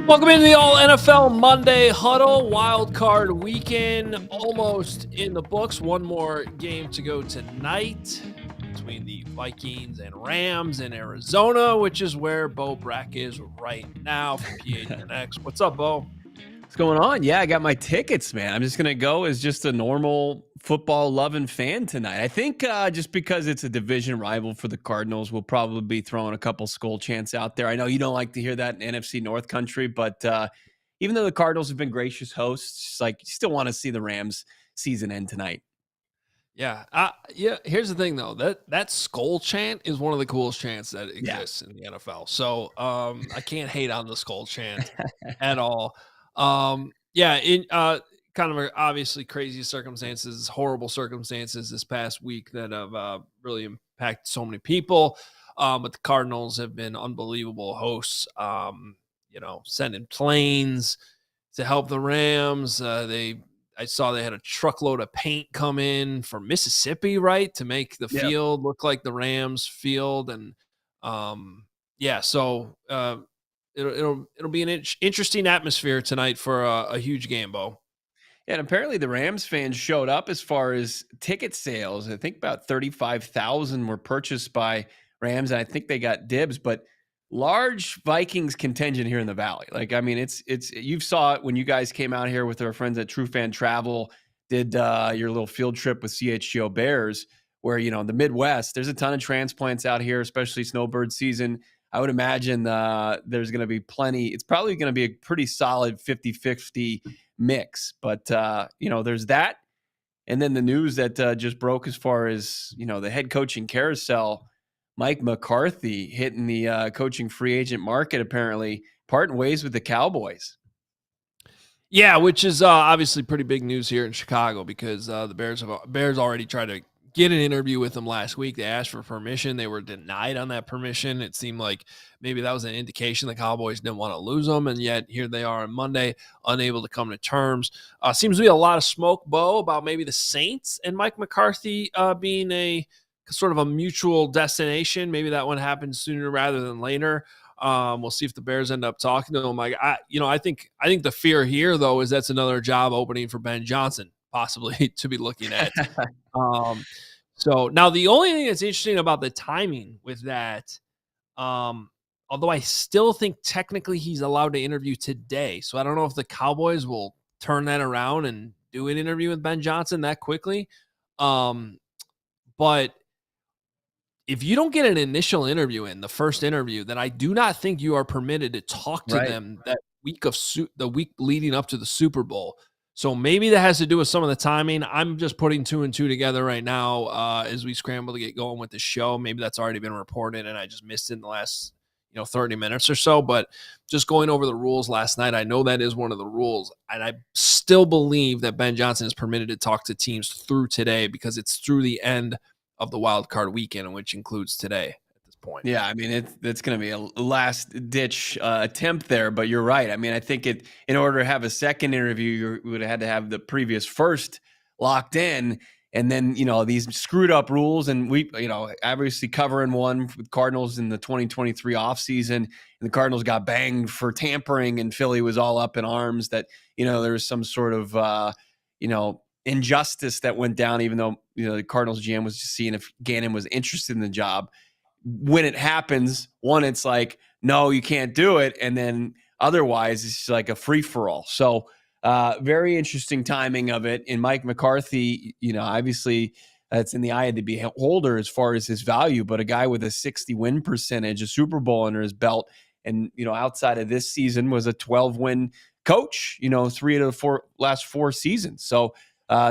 Welcome into the All NFL Monday Huddle. Wild Card Weekend almost in the books. One more game to go tonight between the Vikings and Rams in Arizona, which is where Bo Brack is right now from PHNX. What's up, Bo? What's going on? Yeah, I got my tickets, man. I'm just going to go as just a normal football-loving fan tonight. I think just because it's a division rival for the Cardinals, we'll probably be throwing a couple skull chants out there. I know you don't like to hear that in NFC North country, but even though the Cardinals have been gracious hosts, like, you still want to see the Rams season end tonight. Yeah. Here's the thing, though. That skull chant is one of the coolest chants that exists in the NFL. So I can't hate on the skull chant at all. In kind of obviously crazy circumstances, horrible circumstances this past week that have really impacted so many people. But the Cardinals have been unbelievable hosts, sending planes to help the Rams. I saw they had a truckload of paint come in from Mississippi, right, to make the field look like the Rams field. And it'll be an interesting atmosphere tonight for a huge game, Bo. And apparently the Rams fans showed up as far as ticket sales. I think about 35,000 were purchased by Rams, and I think they got dibs, but large Vikings contingent here in the Valley. Like, I mean, it's you saw it when you guys came out here with our friends at True Fan Travel, did your little field trip with CHGO Bears, where, the Midwest, there's a ton of transplants out here, especially snowbird season. I would imagine there's going to be plenty. It's probably going to be a pretty solid 50-50 mix. But, there's that. And then the news that just broke as far as, the head coaching carousel, Mike McCarthy hitting the coaching free agent market, apparently parting ways with the Cowboys. Yeah, which is obviously pretty big news here in Chicago because the Bears already tried to get an interview with him last week. They asked for permission. They were denied on that permission. It seemed like maybe that was an indication the Cowboys didn't want to lose them, and yet here they are on Monday, unable to come to terms. Seems to be a lot of smoke, Bo, about maybe the Saints and Mike McCarthy being a sort of a mutual destination. Maybe that one happens sooner rather than later. We'll see if the Bears end up talking to him. I think the fear here, though, is that's another job opening for Ben Johnson, possibly to be looking at. So now the only thing that's interesting about the timing with that, although I still think technically he's allowed to interview today. So I don't know if the Cowboys will turn that around and do an interview with Ben Johnson that quickly. But if you don't get an initial interview in the first interview, then I do not think you are permitted to talk to them that week the week leading up to the Super Bowl. So maybe that has to do with some of the timing. I'm just putting 2 and 2 together right now as we scramble to get going with the show. Maybe that's already been reported and I just missed it in the last 30 minutes or so. But just going over the rules last night, I know that is one of the rules. And I still believe that Ben Johnson is permitted to talk to teams through today because it's through the end of the wild card weekend, which includes today. Point. Yeah, I mean, it's going to be a last-ditch attempt there, but you're right. I mean, I think in order to have a second interview, you would have had to have the previous first locked in, and then, these screwed-up rules, and we, obviously covering one with Cardinals in the 2023 offseason, and the Cardinals got banged for tampering, and Philly was all up in arms that, there was some sort of, injustice that went down, even though, the Cardinals GM was just seeing if Gannon was interested in the job. When it happens, one, it's like, no, you can't do it. And then otherwise, it's like a free-for-all. So very interesting timing of it. And Mike McCarthy, obviously it's in the eye of the beholder as far as his value, but a guy with a 60 win percentage, a Super Bowl under his belt, and, outside of this season was a 12-win coach, 3 of the last 4 seasons. So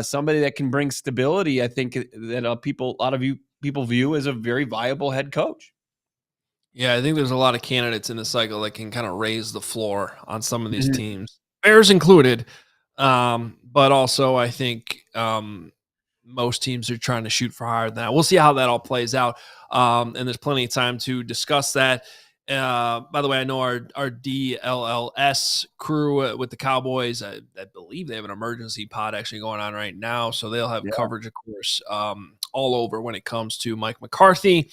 somebody that can bring stability, I think that a lot of you people view as a very viable head coach. Yeah, I think there's a lot of candidates in the cycle that can kind of raise the floor on some of these Mhm. teams, Bears included. But also, I think most teams are trying to shoot for higher than that. We'll see how that all plays out. And there's plenty of time to discuss that. By the way, I know our DLLS crew with the Cowboys, I believe they have an emergency pod actually going on right now. So they'll have Yeah. coverage, of course, all over when it comes to Mike McCarthy.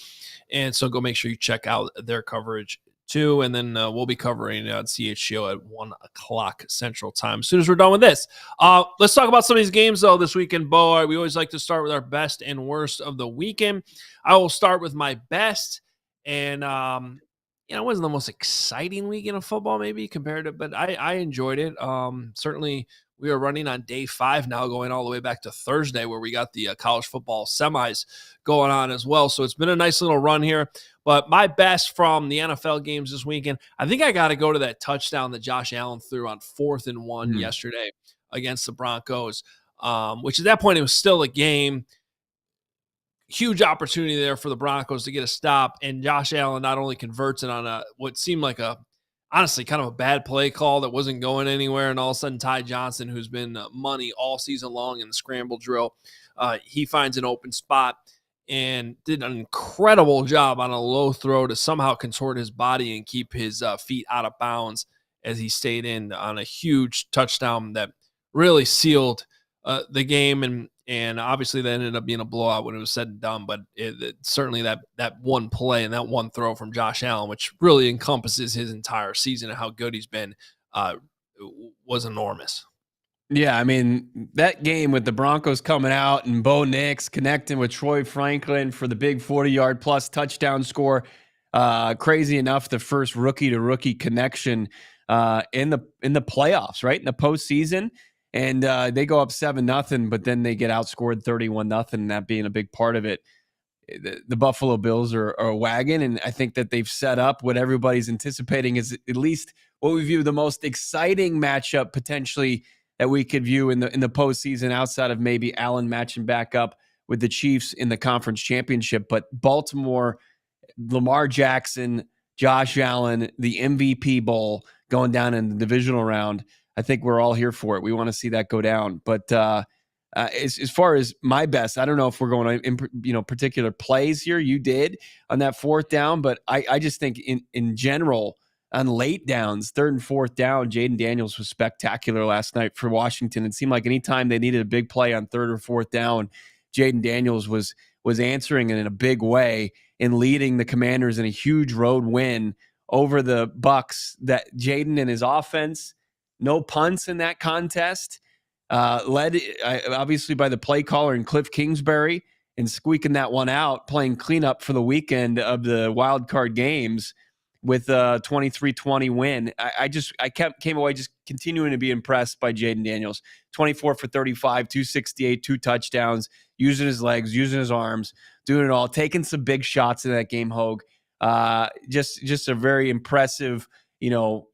And so go make sure you check out their coverage too. And then we'll be covering CHGO at 1 o'clock Central Time as soon as we're done with this. Let's talk about some of these games, though, this weekend, Bo. We always like to start with our best and worst of the weekend. I will start with my best. And, it wasn't the most exciting weekend of football, maybe compared to, but I enjoyed it. Certainly, we are running on day 5 now, going all the way back to Thursday, where we got the college football semis going on as well. So it's been a nice little run here. But my best from the NFL games this weekend, I think I got to go to that touchdown that Josh Allen threw on 4th and 1 yesterday against the Broncos, which at that point, it was still a game. Huge opportunity there for the Broncos to get a stop, and Josh Allen not only converts it on what seemed like honestly kind of a bad play call that wasn't going anywhere, and all of a sudden Ty Johnson, who's been money all season long in the scramble drill, he finds an open spot and did an incredible job on a low throw to somehow contort his body and keep his feet out of bounds as he stayed in on a huge touchdown that really sealed the game, and obviously that ended up being a blowout when it was said and done. But certainly that one play and that one throw from Josh Allen, which really encompasses his entire season and how good he's been, was enormous. Yeah, I mean, that game with the Broncos coming out and Bo Nix connecting with Troy Franklin for the big 40-yard plus touchdown score. Crazy enough, the first rookie to rookie connection in the playoffs, right? In the postseason. And they go up 7-0, but then they get outscored 31-0, and that being a big part of it. The Buffalo Bills are a wagon, and I think that they've set up what everybody's anticipating is at least what we view the most exciting matchup potentially that we could view in the postseason, outside of maybe Allen matching back up with the Chiefs in the conference championship. But Baltimore, Lamar Jackson, Josh Allen, the MVP Bowl going down in the divisional round. I think we're all here for it. We want to see that go down. But as far as my best, I don't know if we're going in particular plays here. You did on that 4th down, but I just think in general on late downs, 3rd and 4th down, Jaden Daniels was spectacular last night for Washington. It seemed like anytime they needed a big play on 3rd or 4th down, Jaden Daniels was answering it in a big way and leading the Commanders in a huge road win over the Bucs. That Jaden and his offense, no punts in that contest, led obviously by the play caller and Cliff Kingsbury, and squeaking that one out, playing cleanup for the weekend of the wild card games with a 23-20 win. I came away just continuing to be impressed by Jaden Daniels. 24 for 35, 268, 2 touchdowns, using his legs, using his arms, doing it all, taking some big shots in that game, Hogue. Just a very impressive,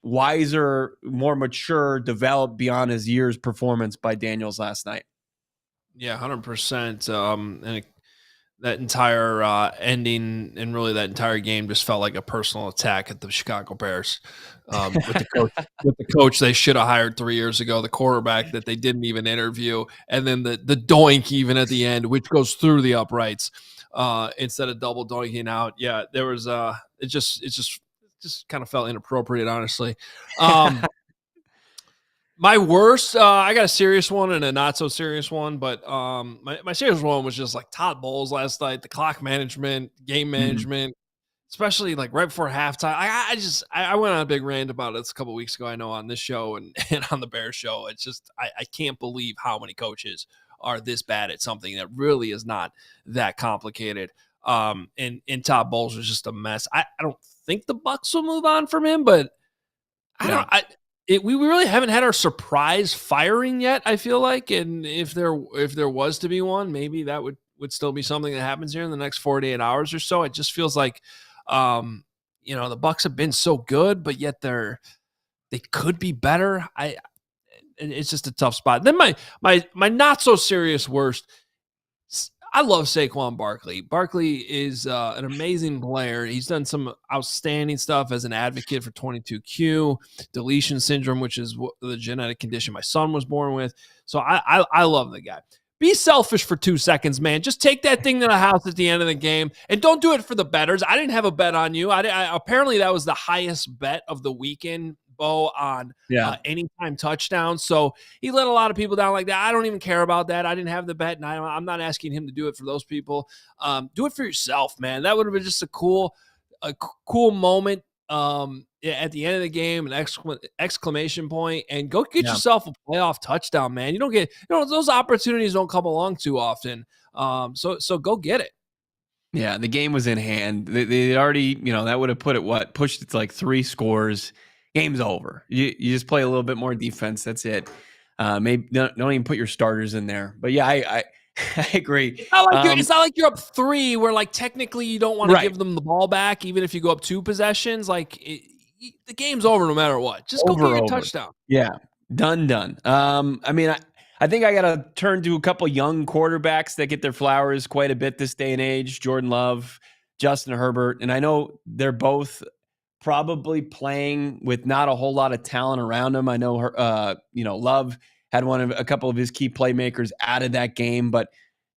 wiser, more mature, developed beyond his years performance by Daniels last night. Yeah, 100%. And that entire ending and really that entire game just felt like a personal attack at the Chicago Bears. With the coach they should have hired 3 years ago, the quarterback that they didn't even interview, and then the doink even at the end, which goes through the uprights instead of double doinking out. Yeah, there was it just kind of felt inappropriate, honestly. My worst, I got a serious one and a not so serious one, but my serious one was just like Todd Bowles last night, the clock management, game management, especially like right before halftime. I went on a big rant about it a couple of weeks ago, I know, on this show and on the Bears show. It's just I can't believe how many coaches are this bad at something that really is not that complicated. And Todd Bowles was just a mess. I don't think the Bucs will move on from him, but we really haven't had our surprise firing yet, I feel like. And if there was to be one, maybe that would still be something that happens here in the next 48 hours or so. It just feels like, the Bucs have been so good, but yet they could be better. It's just a tough spot. Then my not so serious worst, I love Saquon Barkley. Barkley is an amazing player. He's done some outstanding stuff as an advocate for 22q deletion syndrome, which is the genetic condition my son was born with. So I love the guy. Be selfish for 2 seconds, man. Just take that thing to the house at the end of the game, and don't do it for the bettors. I didn't have a bet on you. Apparently that was the highest bet of the weekend, Bo, on anytime touchdown. So he let a lot of people down like that. I don't even care about that. I didn't have the bet, and I'm not asking him to do it for those people. Do it for yourself, man. That would have been just a cool moment. At the end of the game, an exclamation point, and go get yourself a playoff touchdown, man. You don't get, those opportunities don't come along too often. So go get it. Yeah, the game was in hand. They already, that would have pushed it to like 3 scores. Game's over. You just play a little bit more defense. That's it. Maybe don't even put your starters in there. But yeah, I agree. It's not like you're up 3 where like technically you don't want to give them the ball back even if you go up 2 possessions. Like the game's over no matter what. Just go get your touchdown. Yeah, done. I mean, I think I got to turn to a couple young quarterbacks that get their flowers quite a bit this day and age. Jordan Love, Justin Herbert, and I know they're both probably playing with not a whole lot of talent around them. I know Love had a couple of his key playmakers out of that game, but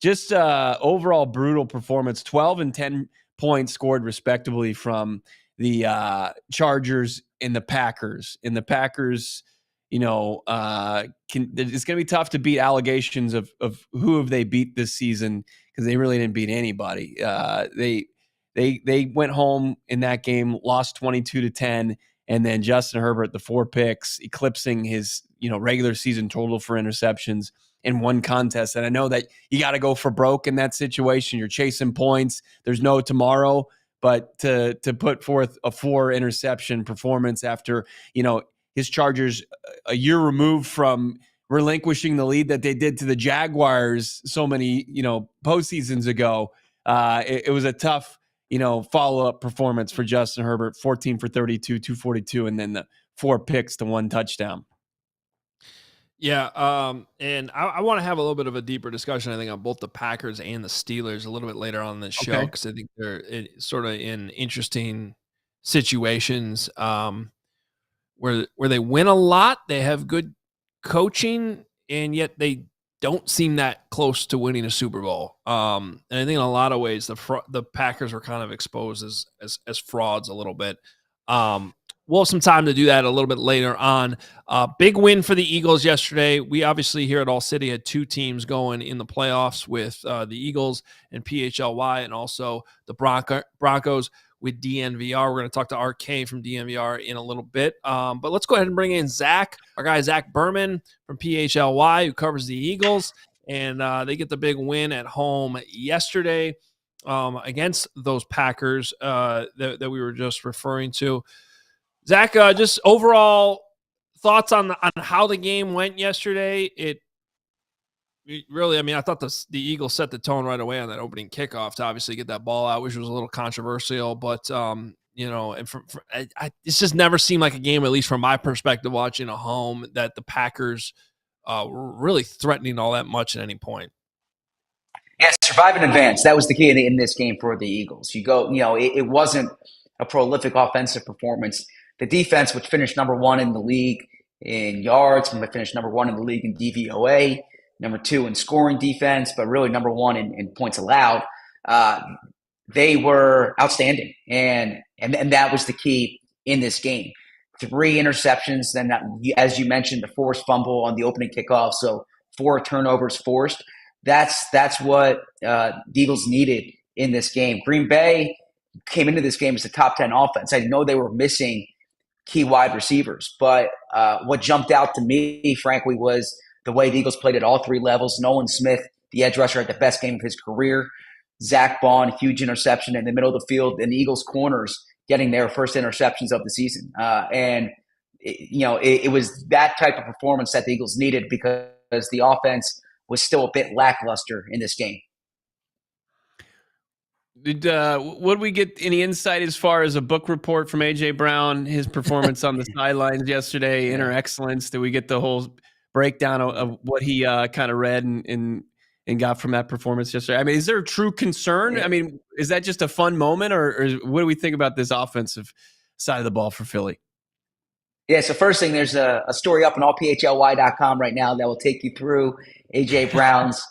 just overall brutal performance. 12 and 10 points scored respectively from the Chargers and the Packers. And the Packers, it's going to be tough to beat allegations of who have they beat this season, because they really didn't beat anybody. They went home in that game, lost 22-10, and then Justin Herbert, the 4 picks, eclipsing his regular season total for interceptions in one contest. And I know that you got to go for broke in that situation. You're chasing points. There's no tomorrow. But to put forth a 4 interception performance after, his Chargers a year removed from relinquishing the lead that they did to the Jaguars so many, postseasons ago, it was a tough, follow-up performance for Justin Herbert. 14 for 32, 242, and then the 4 picks to 1 touchdown. Yeah, and I want to have a little bit of a deeper discussion, I think, on both the Packers and the Steelers a little bit later on in the show, because I think they're sort of in interesting situations where they win a lot, they have good coaching, and yet they don't seem that close to winning a Super Bowl. And I think in a lot of ways, the Packers were kind of exposed as frauds a little bit. We'll have some time to do that a little bit later on. Big win for the Eagles yesterday. We obviously here at All City had 2 teams going in the playoffs with the Eagles and PHLY, and also the Broncos with DNVR. We're going to talk to RK from DNVR in a little bit. But let's go ahead and bring in Zach, our guy Zach Berman from PHLY, who covers the Eagles. And they get the big win at home yesterday against those Packers that we were just referring to. Zach, just overall thoughts on how the game went yesterday. It really, I thought the Eagles set the tone right away on that opening kickoff to obviously get that ball out, which was a little controversial. But, and it's just never seemed like a game, at least from my perspective, watching at home, that the Packers were really threatening all that much at any point. Yeah, survive in advance. That was the key in this game for the Eagles. You go, it wasn't a prolific offensive performance. The defense, which finished number 1 in the league in yards, and finished number 1 in the league in DVOA, number 2 in scoring defense, but really number 1 in points allowed. They were outstanding, and that was the key in this game. 3 interceptions, then as you mentioned, the forced fumble on the opening kickoff, so 4 turnovers forced. That's what the Eagles needed in this game. Green Bay came into this game as a top 10 offense. I know they were missing key wide receivers, but what jumped out to me, frankly, was the way the Eagles played at all 3 levels. Nolan Smith, the edge rusher, had the best game of his career. Zach Bond, huge interception in the middle of the field, and the Eagles corners getting their first interceptions of the season. It was that type of performance that the Eagles needed, because the offense was still a bit lackluster in this game. Would we get any insight as far as a book report from AJ Brown, his performance on the sidelines yesterday, inner excellence? Did we get the whole breakdown of what he kind of read and and got from that performance yesterday? I mean, is there a true concern? I mean, is that just a fun moment, or what do we think about this offensive side of the ball for Philly? Yeah, so first thing, there's a story up on allphly.com right now that will take you through A.J. Brown's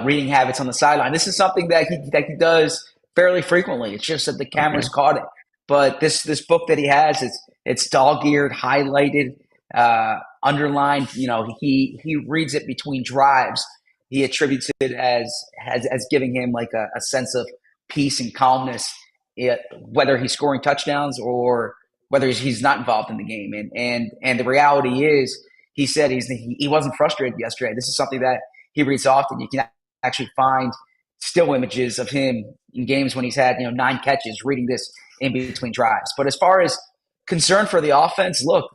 reading habits on the sideline. This is something that he does fairly frequently. It's just that the cameras caught it. But this book that he has, it's dog-eared, highlighted, underlined. He reads it between drives. He attributes it as giving him like a sense of peace and calmness, whether he's scoring touchdowns or whether he's not involved in the game. And the reality is, he said he wasn't frustrated yesterday. This is something that he reads often. You can actually find still images of him in games when he's had 9 catches, reading this in between drives. But as far as concern for the offense, look,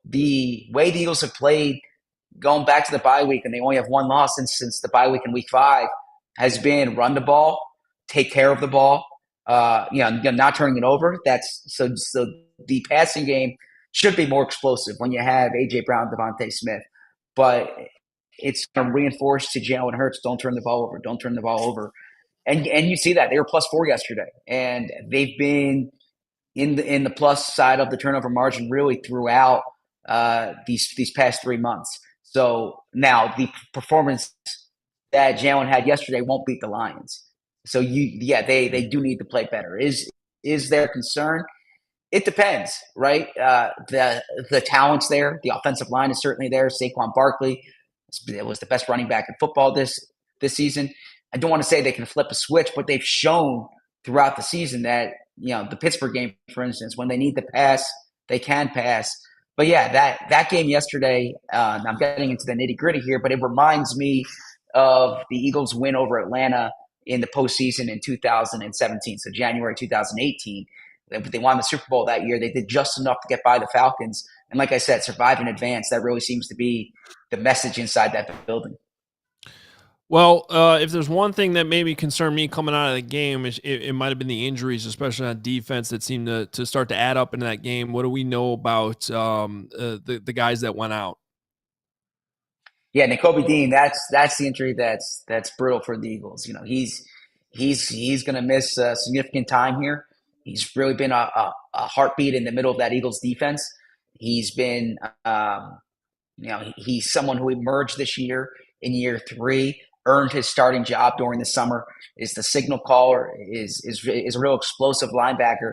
the way the Eagles have played going back to the bye week, and they only have one loss since the bye week in week 5, has been run the ball, take care of the ball, not turning it over. That's so the passing game should be more explosive when you have A.J. Brown, Devontae Smith. But it's going to reinforce to Jalen Hurts, don't turn the ball over, don't turn the ball over. And you see that. They were +4 yesterday. And they've been in the plus side of the turnover margin really throughout these past 3 months. So now the performance that Jalen had yesterday won't beat the Lions. So they do need to play better. Is there concern? It depends, right? The talent's there. The offensive line is certainly there. Saquon Barkley was the best running back in football this season. I don't want to say they can flip a switch, but they've shown throughout the season that the Pittsburgh game, for instance, when they need to pass, they can pass. But yeah, that game yesterday, I'm getting into the nitty gritty here, but it reminds me of the Eagles' win over Atlanta in the postseason in 2017, so January 2018. They won the Super Bowl that year. They did just enough to get by the Falcons. And like I said, survive in advance. That really seems to be the message inside that building. Well, if there's one thing that maybe concerned me coming out of the game, it might have been the injuries, especially on defense, that seemed to start to add up in that game. What do we know about the guys that went out? Yeah, Nakobe Dean, that's the injury that's brutal for the Eagles. He's going to miss significant time here. He's really been a heartbeat in the middle of that Eagles defense. He's been, he's someone who emerged this year in year 3, earned his starting job during the summer, is the signal caller, is a real explosive linebacker.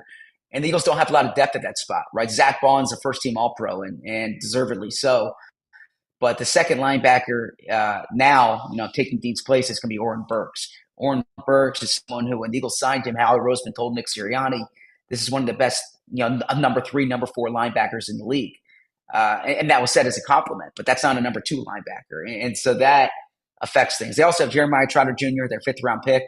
And the Eagles don't have a lot of depth at that spot, right? Zach Bond's a first-team All-Pro, and deservedly so. But the second linebacker now, taking Dean's place is going to be Oren Burks. Oren Burks is someone who, when the Eagles signed him, Howie Roseman told Nick Sirianni, this is one of the best, number 3, number 4 linebackers in the league. And that was said as a compliment, but that's not a number 2 linebacker. And so that affects things. They also have Jeremiah Trotter Jr., their 5th-round pick,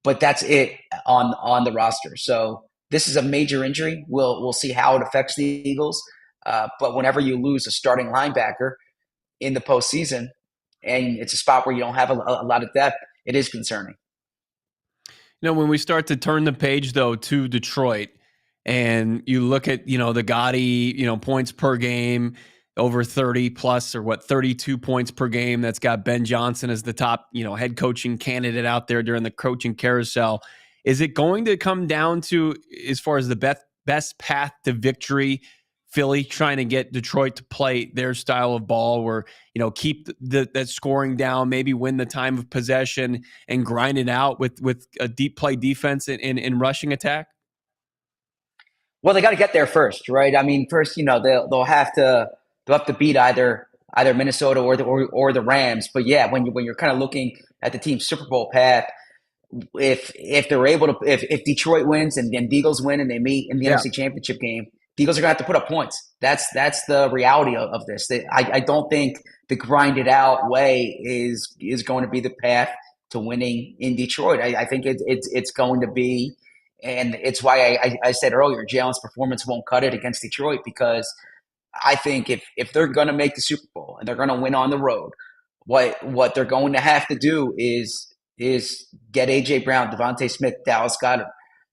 but that's it on the roster. So this is a major injury. We'll see how it affects the Eagles. But whenever you lose a starting linebacker in the postseason, and it's a spot where you don't have a lot of depth, it is concerning. When we start to turn the page, though, to Detroit, and you look at, the Gotti, points per game, over 30 plus, or 32 points per game. That's got Ben Johnson as the top, head coaching candidate out there during the coaching carousel. Is it going to come down to, as far as the best path to victory, Philly trying to get Detroit to play their style of ball, where, keep that scoring down, maybe win the time of possession and grind it out with a deep play defense in rushing attack? Well, they got to get there first, right? I mean, first, they'll have to beat either Minnesota or the Rams. But yeah, when you're kind of looking at the team's Super Bowl path, if they're able to, if Detroit wins and the Eagles win and they meet in the NFC Championship game, the Eagles are going to have to put up points. That's the reality of this. I don't think the grinded out way is going to be the path to winning in Detroit. I think it's going to be, and it's why I said earlier, Jalen's performance won't cut it against Detroit, because I think if they're going to make the Super Bowl and they're going to win on the road, what they're going to have to do is get A.J. Brown, Devontae Smith, Dallas Goedert,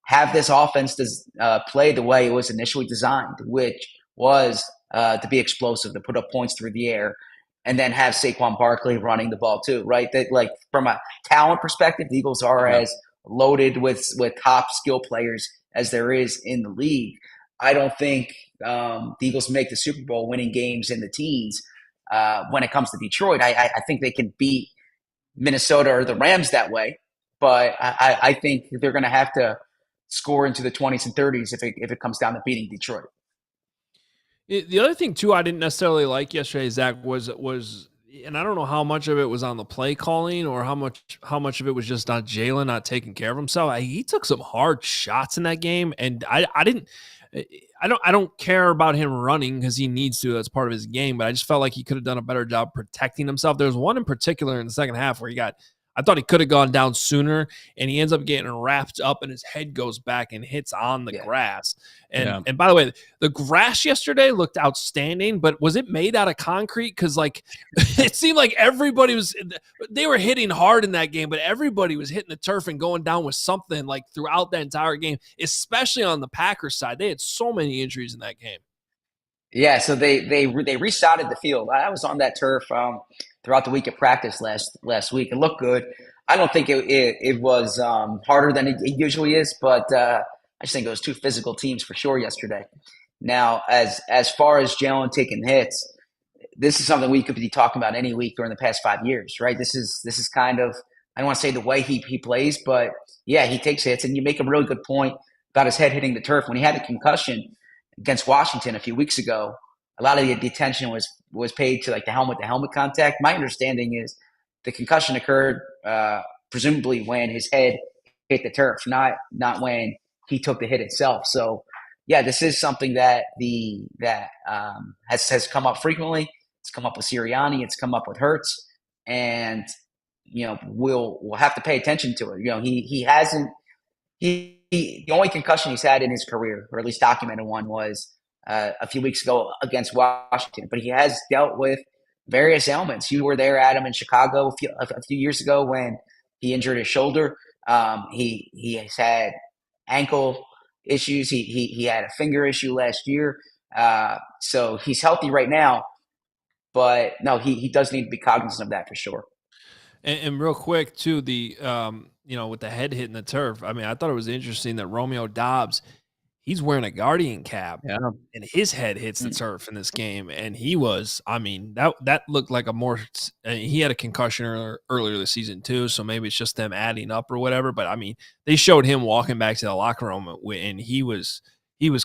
have this offense play the way it was initially designed, which was to be explosive, to put up points through the air. and then have Saquon Barkley running the ball too, right? That like from a talent perspective, the Eagles are Yeah. as loaded with top skill players as there is in the league. I don't think the Eagles make the Super Bowl winning games in the teens. When it comes to Detroit, I think they can beat Minnesota or the Rams that way, but I think they're going to have to score into the 20s and 30s if it comes down to beating Detroit. The other thing too, I didn't necessarily like yesterday, Zach, was, and I don't know how much of it was on the play calling or how much of it was just on Jalen not taking care of himself. He took some hard shots in that game, and I don't care about him running because he needs to. That's part of his game. But I just felt like he could have done a better job protecting himself. There was one in particular in the second half where I thought he could have gone down sooner, and he ends up getting wrapped up, and his head goes back and hits on the grass. And by the way, the grass yesterday looked outstanding, but was it made out of concrete? Because like it seemed like they were hitting hard in that game, but everybody was hitting the turf and going down with something like throughout that entire game, especially on the Packers side. They had so many injuries in that game. Yeah, so they resodded the field. I was on that turf throughout the week of practice last week. It looked good. I don't think it was harder than it usually is, but I just think it was two physical teams for sure yesterday. Now, as far as Jalen taking hits, this is something we could be talking about any week during the past 5 years, right? This is kind of, I don't want to say the way he plays, but yeah, he takes hits, and you make a really good point about his head hitting the turf. When he had the concussion against Washington a few weeks ago, a lot of the attention was paid to like the helmet to helmet contact. My understanding is the concussion occurred presumably when his head hit the turf, not when he took the hit itself. So yeah, this is something that has come up frequently. It's come up with Sirianni. It's come up with Hurts, and we'll have to pay attention to it. He hasn't. The only concussion he's had in his career, or at least documented one, was a few weeks ago against Washington. But he has dealt with various ailments. You were there, Adam, in Chicago a few years ago when he injured his shoulder. He has had ankle issues. He had a finger issue last year. So he's healthy right now, but no, he does need to be cognizant of that for sure. And real quick too, with the head hitting the turf. I mean, I thought it was interesting that Romeo Doubs, he's wearing a Guardian cap, and his head hits the turf in this game, and he was. I mean, that looked like he had a concussion earlier this season too, so maybe it's just them adding up or whatever. But I mean, they showed him walking back to the locker room, and he was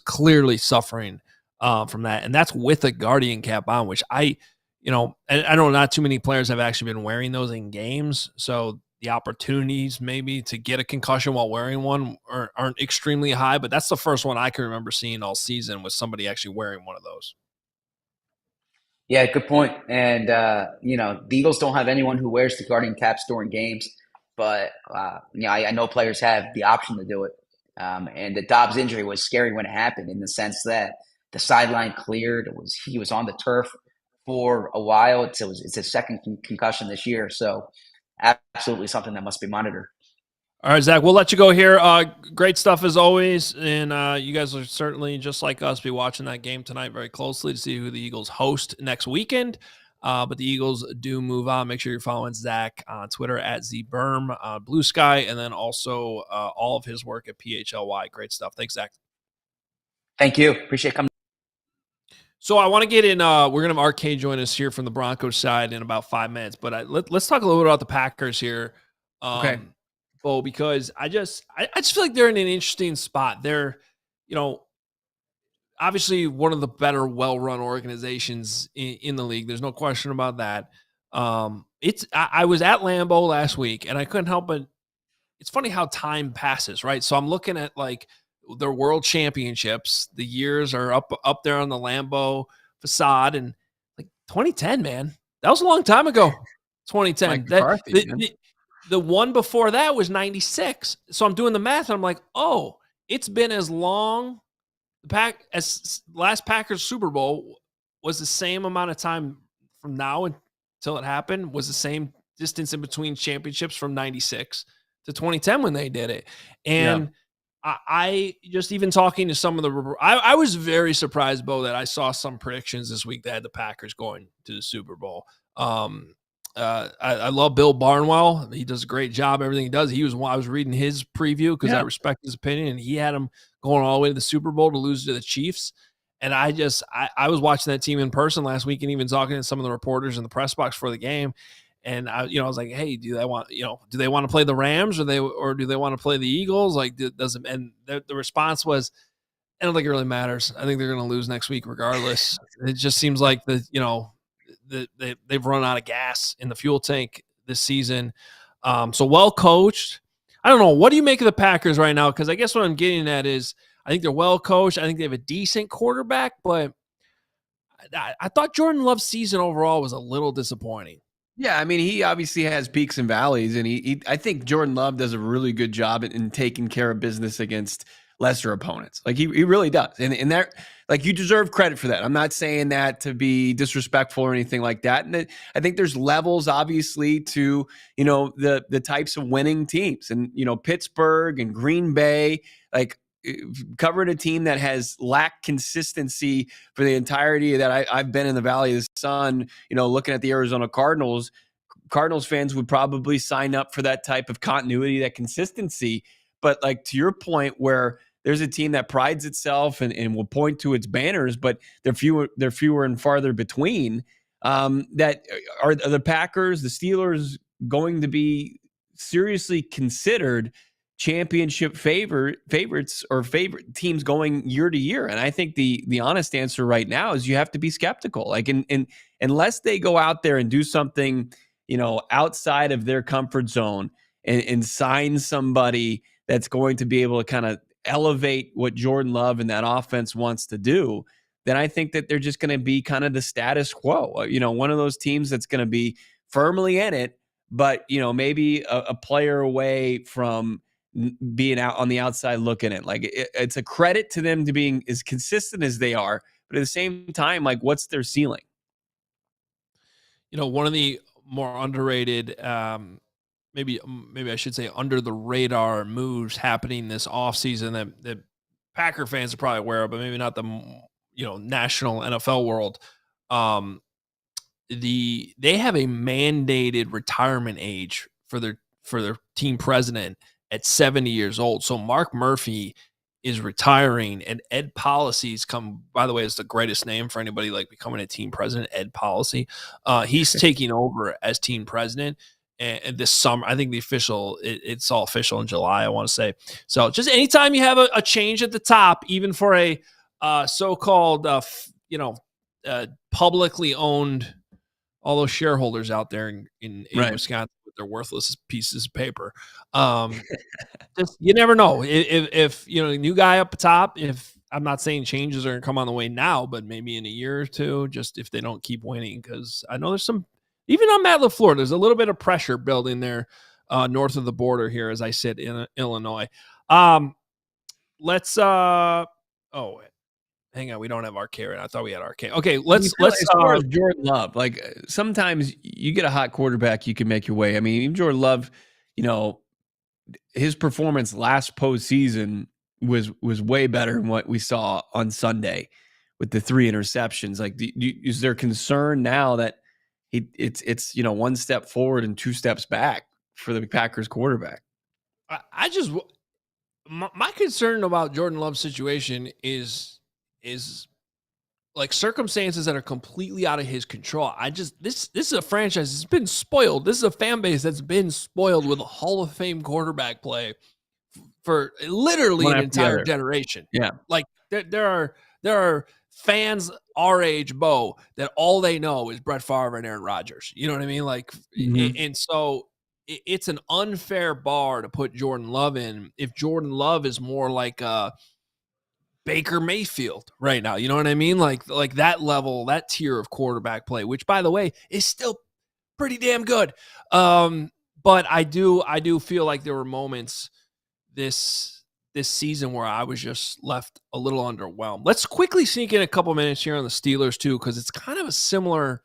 clearly suffering from that, and that's with a Guardian cap on, which I know not too many players have actually been wearing those in games, so the opportunities maybe to get a concussion while wearing one aren't extremely high, but that's the first one I can remember seeing all season was somebody actually wearing one of those. Yeah, good point. And, the Eagles don't have anyone who wears the Guardian caps during games, but, I know players have the option to do it. And the Dobbs injury was scary when it happened in the sense that the sideline cleared. He was on the turf for a while. It's his second concussion this year. So absolutely something that must be monitored. All right, Zach, we'll let you go here. Great stuff as always. And you guys are certainly, just like us, be watching that game tonight very closely to see who the Eagles host next weekend. But the Eagles do move on. Make sure you're following Zach on Twitter at ZBerm, Blue Sky, and then also all of his work at PHLY. Great stuff. Thanks, Zach. Thank you. Appreciate coming. So I want to get in. We're going to have RK join us here from the Broncos side in about 5 minutes. But let's talk a little bit about the Packers here. Okay. Bo, because I just feel like they're in an interesting spot. They're, obviously one of the better, well-run organizations in the league. There's no question about that. I was at Lambeau last week, and I couldn't help but. It's funny how time passes, right? So I'm looking at like their world championships. The years are up there on the Lambeau facade, and like 2010, man, that was a long time ago. 2010. The one before that was 96. So I'm doing the math, and I'm like, oh, it's been as long as last Packers Super Bowl was the same amount of time from now until it happened, was the same distance in between championships from 96 to 2010 when they did it. And I just, even talking to some of I was very surprised, Bo, that I saw some predictions this week that had the Packers going to the Super Bowl. I love Bill Barnwell. He does a great job. Everything he does. I was reading his preview because I respect his opinion, and he had him going all the way to the Super Bowl to lose to the Chiefs. And I was watching that team in person last week and even talking to some of the reporters in the press box for the game. And I was like, hey, do they want to play the Rams or do they want to play the Eagles? Like, doesn't, and the response was, I don't think it really matters. I think they're going to lose next week regardless. It just seems like they've run out of gas in the fuel tank this season. So well coached. I don't know. What do you make of the Packers right now? Because I guess what I'm getting at is I think they're well coached. I think they have a decent quarterback, but I thought Jordan Love's season overall was a little disappointing. Yeah, I mean, he obviously has peaks and valleys, and I think Jordan Love does a really good job in taking care of business against lesser opponents. Like he really does. And that, like, you deserve credit for that. I'm not saying that to be disrespectful or anything like that. And I think there's levels, obviously, to, the types of winning teams. And, Pittsburgh and Green Bay, like, covered a team that has lacked consistency for the entirety that I've been in the Valley of the Sun, looking at the Arizona Cardinals. Cardinals fans would probably sign up for that type of continuity, that consistency. But like, to your point, where there's a team that prides itself and will point to its banners, but they're fewer and farther between. That are the Packers, the Steelers, going to be seriously considered championship favorites or favorite teams going year to year? And I think the honest answer right now is you have to be skeptical. Like, in unless they go out there and do something, outside of their comfort zone and sign somebody that's going to be able to kind of elevate what Jordan Love and that offense wants to do, then I think that they're just going to be kind of the status quo. One of those teams that's going to be firmly in it, but maybe a player away from being out on the outside looking at. Like, it's a credit to them to being as consistent as they are, but at the same time, like, what's their ceiling? One of the more underrated, maybe I should say under the radar moves happening this offseason that Packer fans are probably aware of, but maybe not the national NFL world. They have a mandated retirement age for their team president at 70 years old. So Mark Murphy is retiring, and Ed Policy's come, by the way, is the greatest name for anybody like becoming a team president, Ed Policy. He's taking over as team president. And this summer, I think it's all official in July, I want to say. So just anytime you have a change at the top, even for a so-called, publicly owned, all those shareholders out there in Right. Wisconsin with their worthless pieces of paper. Just, you never know if new guy up top, if I'm not saying changes are going to come on the way now, but maybe in a year or two, just if they don't keep winning, because I know there's even on Matt LaFleur, there's a little bit of pressure building there north of the border here as I sit in Illinois. Let's hang on, we don't have RK right now. I thought we had RK. Okay, let's as far as Jordan Love, like, sometimes you get a hot quarterback, you can make your way. I mean, even Jordan Love, his performance last postseason was way better than what we saw on Sunday with the 3 interceptions. Like, is there concern now that it's one step forward and 2 steps back for the Packers quarterback? My concern about Jordan Love's situation is like circumstances that are completely out of his control. This is a franchise that's been spoiled. This is a fan base that's been spoiled with a Hall of Fame quarterback play for literally an entire generation. Yeah. Like, there are fans our age, Bo, that all they know is Brett Favre and Aaron Rodgers. You know what I mean? Like, and so it's an unfair bar to put Jordan Love in if Jordan Love is more like Baker Mayfield right now. You know what I mean? Like that level, that tier of quarterback play, which, by the way, is still pretty damn good. But I do feel like there were moments this season where I was just left a little underwhelmed. Let's quickly sneak in a couple minutes here on the Steelers too, because it's kind of a similar,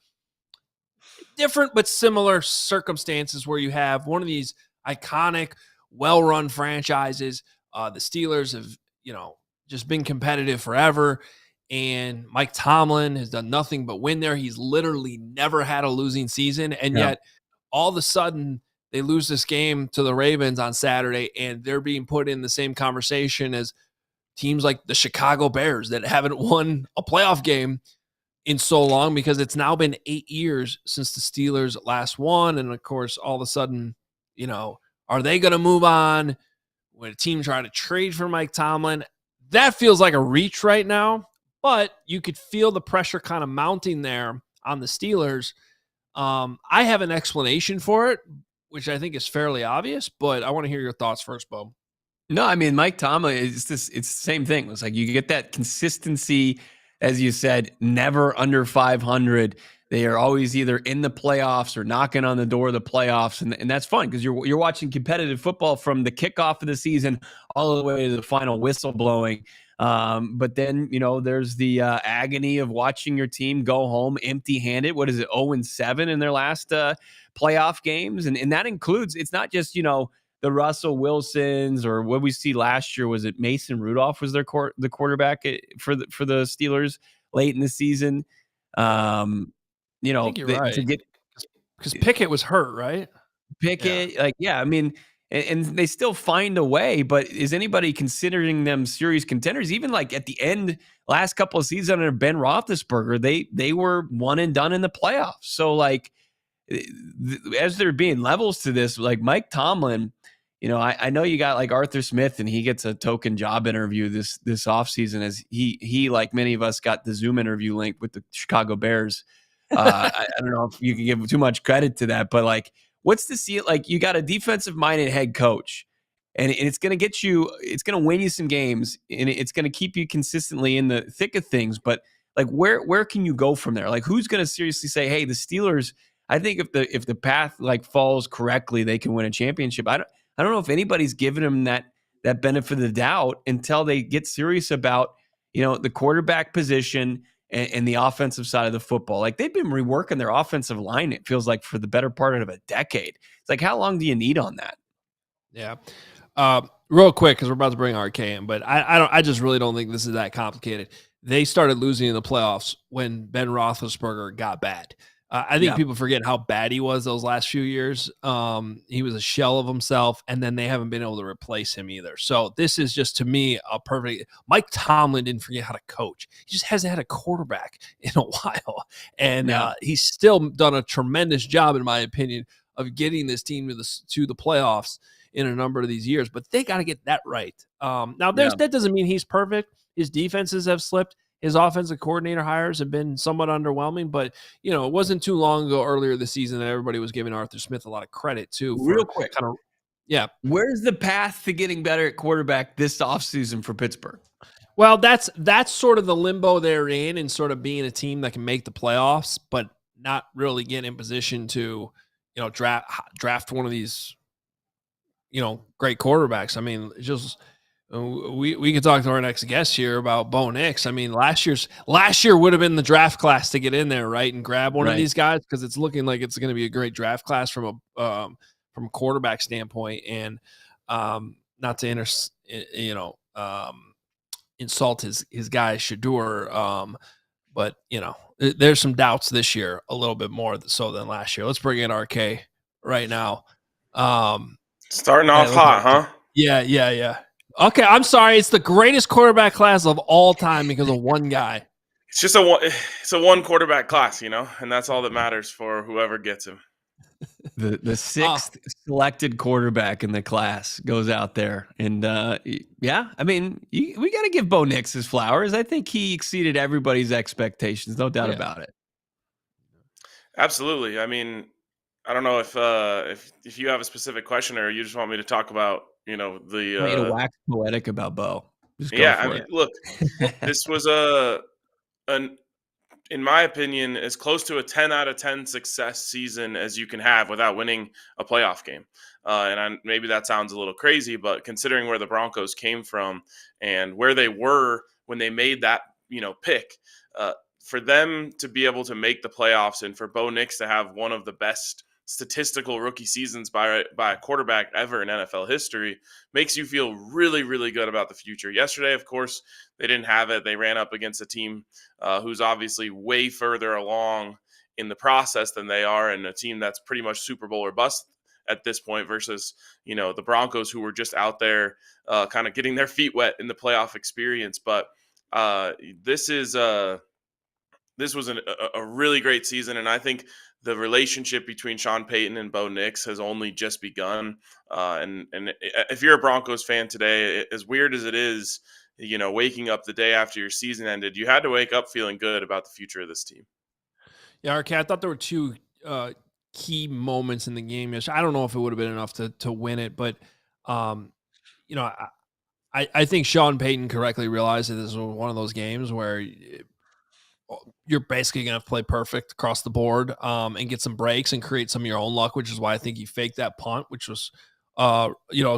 different but similar circumstances where you have one of these iconic, well-run franchises. The Steelers have, just been competitive forever. and Mike Tomlin has done nothing but win there. He's literally never had a losing season, and yet all of a sudden they lose this game to the Ravens on Saturday, and they're being put in the same conversation as teams like the Chicago Bears that haven't won a playoff game in so long, because it's now been 8 years since the Steelers last won. And of course, all of a sudden, are they going to move on when a team trying to trade for Mike Tomlin? That feels like a reach right now, but you could feel the pressure kind of mounting there on the Steelers. I have an explanation for it, which I think is fairly obvious, but I want to hear your thoughts first, Bo. No, I mean, Mike Tomlin it's the same thing. It's like you get that consistency, as you said, never under 500. They are always either in the playoffs or knocking on the door of the playoffs. And that's fun because you're watching competitive football from the kickoff of the season all the way to the final whistle blowing. But then, there's the agony of watching your team go home empty-handed. What is it, 0-7 in their last playoff games? And that includes, it's not just, the Russell Wilsons, or what we see last year, was it Mason Rudolph was the quarterback for the Steelers late in the season. I think you're right. Because Pickett was hurt, right? Pickett, I mean, and they still find a way, but is anybody considering them serious contenders? Even like at the end, last couple of seasons under Ben Roethlisberger, they were one and done in the playoffs. So like, as there being levels to this, like Mike Tomlin, I know you got like Arthur Smith, and he gets a token job interview this offseason, as he like many of us got the Zoom interview link with the Chicago Bears. I don't know if you can give too much credit to that, but like, what's the see? Like, you got a defensive minded head coach, and it's going to get you, it's going to win you some games, and it's going to keep you consistently in the thick of things. But like, where can you go from there? Like, who's going to seriously say, hey, the Steelers, I think if the path like falls correctly, they can win a championship. I don't know if anybody's given them that benefit of the doubt until they get serious about, the quarterback position and the offensive side of the football. Like, they've been reworking their offensive line, it feels like, for the better part of a decade. It's like, how long do you need on that? Yeah. Real quick, because we're about to bring RK in, but I just really don't think this is that complicated. They started losing in the playoffs when Ben Roethlisberger got bad. I think people forget how bad he was those last few years. He was a shell of himself, and then they haven't been able to replace him either. So this is just, to me, a perfect. Mike Tomlin didn't forget how to coach. He just hasn't had a quarterback in a while, and he's still done a tremendous job, in my opinion, of getting this team to the playoffs in a number of these years. But they got to get that right. Now, that doesn't mean he's perfect. His defenses have slipped. His offensive coordinator hires have been somewhat underwhelming, but it wasn't too long ago, earlier this season, that everybody was giving Arthur Smith a lot of credit too. Real quick, where's the path to getting better at quarterback this offseason for Pittsburgh? Well, that's sort of the limbo they're in, and sort of being a team that can make the playoffs, but not really get in position to draft one of these great quarterbacks. I mean, just. We could talk to our next guest here about Bo Nix. I mean, last year would have been the draft class to get in there, right, and grab one of these guys, because it's looking like it's going to be a great draft class from a quarterback standpoint. And not to insult his guy Shador, but there's some doubts this year, a little bit more so than last year. Let's bring in RK right now. Starting off hot, huh? Yeah. Okay, I'm sorry. It's the greatest quarterback class of all time because of one guy. It's just a one quarterback class, and that's all that matters for whoever gets him. The sixth selected quarterback in the class goes out there, and I mean, we got to give Bo Nix his flowers. I think he exceeded everybody's expectations, no doubt about it. Absolutely. I mean, I don't know if you have a specific question, or you just want me to talk about way to wax poetic about Bo. Look, this was in my opinion, as close to a 10 out of 10 success season as you can have without winning a playoff game. Maybe that sounds a little crazy, but considering where the Broncos came from and where they were when they made that pick, for them to be able to make the playoffs and for Bo Nix to have one of the best statistical rookie seasons by a quarterback ever in NFL history makes you feel really, really good about the future. Yesterday, of course, they didn't have it. They ran up against a team who's obviously way further along in the process than they are, and a team that's pretty much Super Bowl or bust at this point versus, the Broncos, who were just out there kind of getting their feet wet in the playoff experience. But this is this was a really great season, and I think the relationship between Sean Payton and Bo Nix has only just begun. And if you're a Broncos fan today, as weird as it is, waking up the day after your season ended, you had to wake up feeling good about the future of this team. Yeah, RK, I thought there were two key moments in the game. I don't know if it would have been enough to win it, but you know, I think Sean Payton correctly realized that this was one of those games where you're basically going to play perfect across the board and get some breaks and create some of your own luck, which is why I think he faked that punt, which was, a